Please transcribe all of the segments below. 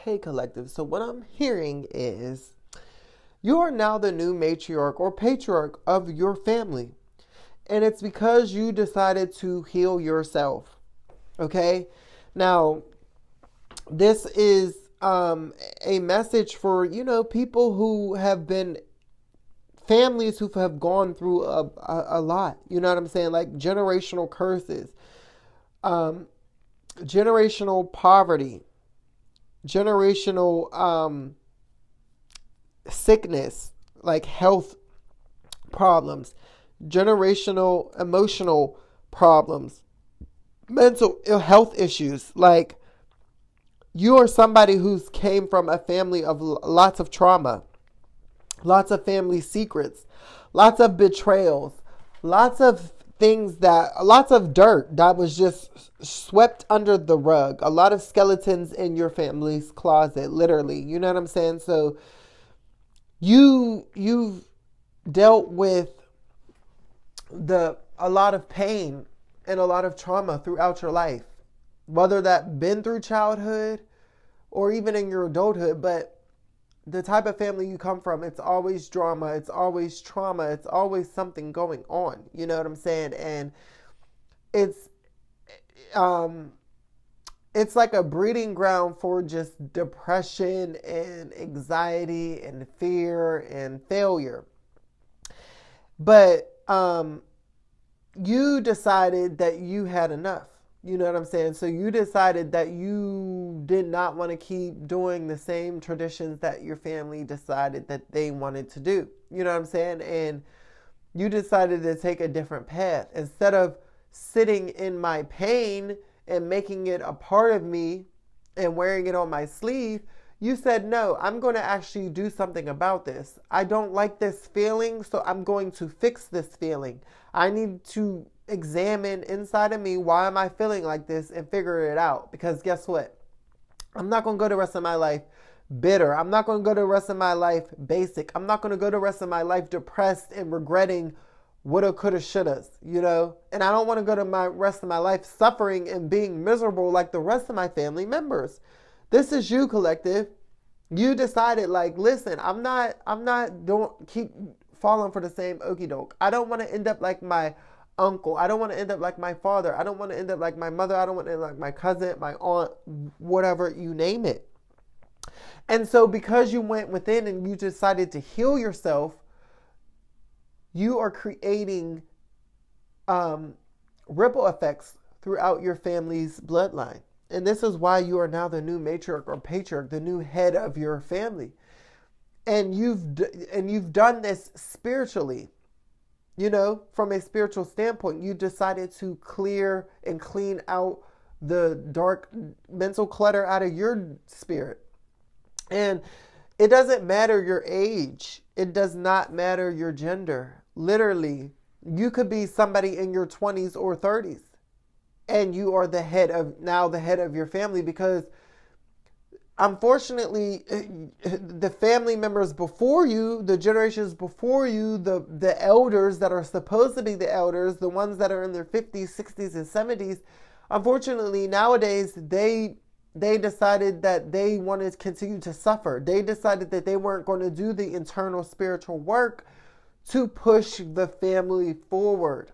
Okay, collective. So what I'm hearing is you are now the new matriarch or patriarch of your family. And it's because you decided to heal yourself. Okay? Now, this is a message for, people who have been families who have gone through a lot. You know what I'm saying? Like generational curses, um, generational poverty, generational sickness, like health problems, generational emotional problems, mental ill health issues. Like you are somebody who's came from a family of lots of trauma, lots of family secrets, lots of betrayals, lots of lots of dirt that was just swept under the rug, a lot of skeletons in your family's closet, literally. You know what I'm saying? So you've dealt with a lot of pain and a lot of trauma throughout your life, whether that been through childhood or even in your adulthood. But the type of family you come from, it's always drama, it's always trauma, it's always something going on. You know what I'm saying? And it's it's like a breeding ground for just depression and anxiety and fear and failure. But you decided that you had enough. You know what I'm saying? So you decided that you did not want to keep doing the same traditions that your family decided that they wanted to do. You know what I'm saying? And you decided to take a different path. Instead of sitting in my pain and making it a part of me and wearing it on my sleeve, you said, no, I'm going to actually do something about this. I don't like this feeling, so I'm going to fix this feeling. I need to examine inside of me, why am I feeling like this, and figure it out. Because guess what? I'm not going to go the rest of my life bitter. I'm not going to go the rest of my life basic. I'm not going to go the rest of my life depressed and regretting woulda, coulda, shouldas, And I don't want to go to my rest of my life suffering and being miserable like the rest of my family members. This is you, collective. You decided, like, listen, don't keep falling for the same okie doke. I don't want to end up like my uncle. I don't want to end up like my father. I don't want to end up like my mother. I don't want to end up like my cousin, my aunt, whatever, you name it. And so because you went within and you decided to heal yourself, you are creating ripple effects throughout your family's bloodline. And this is why you are now the new matriarch or patriarch, the new head of your family. And you've done this spiritually. From a spiritual standpoint, you decided to clear and clean out the dark mental clutter out of your spirit. And it doesn't matter your age. It does not matter your gender. Literally, you could be somebody in your 20s or 30s. And you are the head of your family, because unfortunately, the family members before you, the generations before you, the elders that are supposed to be the elders, the ones that are in their 50s, 60s, and 70s, unfortunately, nowadays, they decided that they wanted to continue to suffer. They decided that they weren't going to do the internal spiritual work to push the family forward.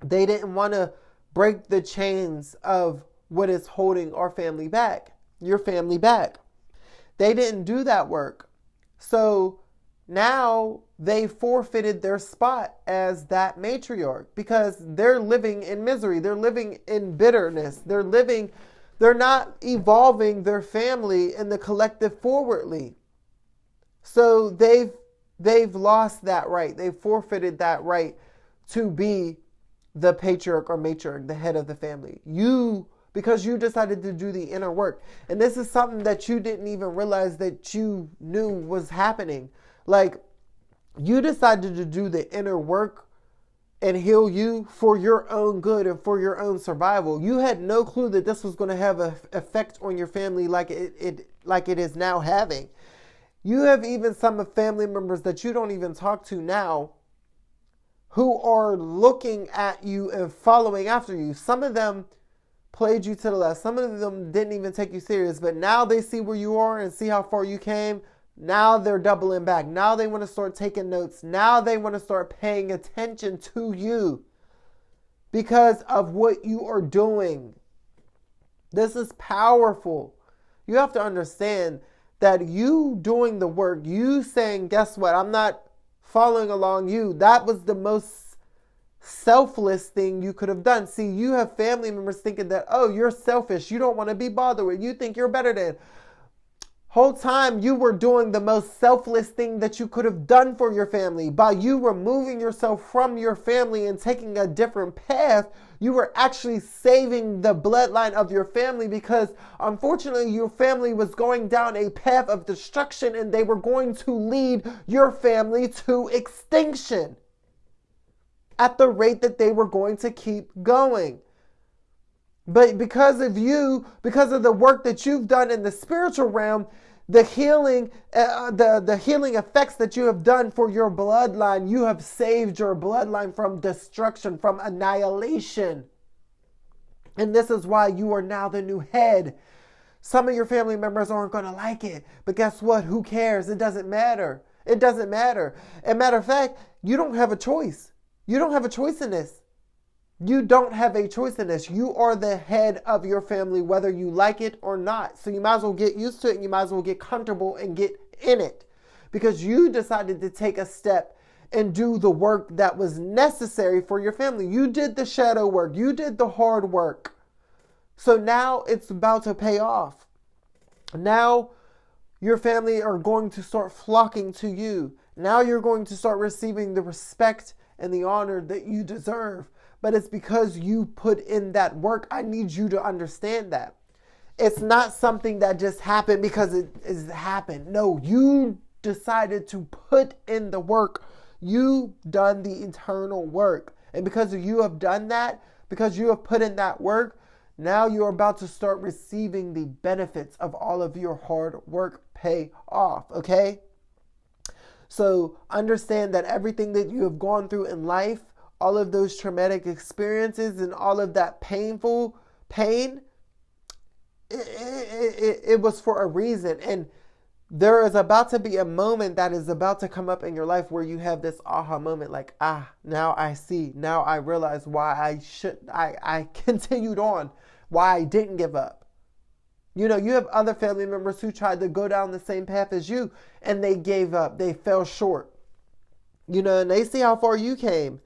They didn't want to break the chains of what is holding our family back, your family back. They didn't do that work. So now they forfeited their spot as that matriarch because they're living in misery. They're living in bitterness. They're not evolving their family and the collective forwardly. So they've lost that right. They've forfeited that right to be the patriarch or matriarch, the head of the family. Because you decided to do the inner work. And this is something that you didn't even realize that you knew was happening. Like, you decided to do the inner work and heal you for your own good and for your own survival. You had no clue that this was going to have an effect on your family like it is now having. You have even some family members that you don't even talk to now who are looking at you and following after you. Some of them played you to the left. Some of them didn't even take you serious, but now they see where you are and see how far you came. Now they're doubling back. Now they want to start taking notes. Now they want to start paying attention to you because of what you are doing. This is powerful. You have to understand that you doing the work, you saying, guess what? I'm not following along you. That was the most selfless thing you could have done. See, you have family members thinking that, oh, you're selfish. You don't want to be bothered with. You think you're better than. Whole time you were doing the most selfless thing that you could have done for your family. By you removing yourself from your family and taking a different path, you were actually saving the bloodline of your family, because unfortunately your family was going down a path of destruction and they were going to lead your family to extinction at the rate that they were going to keep going. But because of you, because of the work that you've done in the spiritual realm, the healing effects that you have done for your bloodline, you have saved your bloodline from destruction, from annihilation. And this is why you are now the new head. Some of your family members aren't going to like it, but guess what? Who cares? It doesn't matter. It doesn't matter. As a matter of fact, you don't have a choice. You don't have a choice in this. You don't have a choice in this. You are the head of your family, whether you like it or not. So you might as well get used to it, and you might as well get comfortable and get in it, because you decided to take a step and do the work that was necessary for your family. You did the shadow work. You did the hard work. So now it's about to pay off. Now your family are going to start flocking to you. Now you're going to start receiving the respect and the honor that you deserve. But it's because you put in that work. I need you to understand that. It's not something that just happened because it has happened. No, you decided to put in the work. You've done the internal work. And because you have done that, because you have put in that work, now you're about to start receiving the benefits of all of your hard work pay off, okay? So understand that everything that you have gone through in life, all of those traumatic experiences and all of that pain, it was for a reason. And there is about to be a moment that is about to come up in your life where you have this aha moment, like, now I see, now I realize why I continued on, why I didn't give up. You know, you have other family members who tried to go down the same path as you and they gave up, they fell short, you know, and they see how far you came.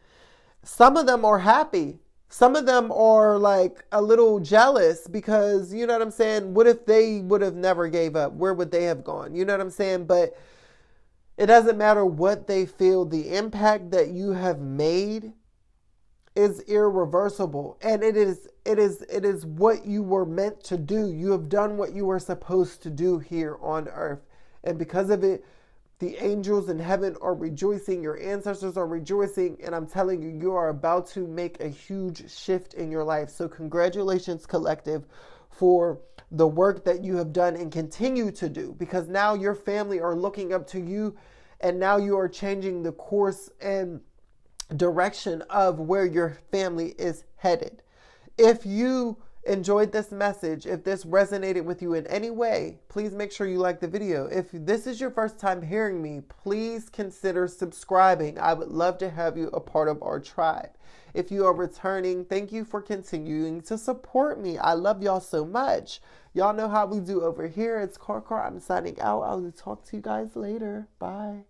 Some of them are happy. Some of them are like a little jealous because, you know what I'm saying? What if they would have never gave up? Where would they have gone? You know what I'm saying? But it doesn't matter what they feel. The impact that you have made is irreversible. And it is what you were meant to do. You have done what you were supposed to do here on earth. And because of it, the angels in heaven are rejoicing. Your ancestors are rejoicing. And I'm telling you, you are about to make a huge shift in your life. So congratulations, collective, for the work that you have done and continue to do. Because now your family are looking up to you. And now you are changing the course and direction of where your family is headed. If you enjoyed this message, if this resonated with you in any way, please make sure you like the video. If this is your first time hearing me, please consider subscribing. I would love to have you a part of our tribe. If you are returning, thank you for continuing to support me. I love y'all so much. Y'all know how we do over here. It's Car. I'm signing out. I'll talk to you guys later. Bye.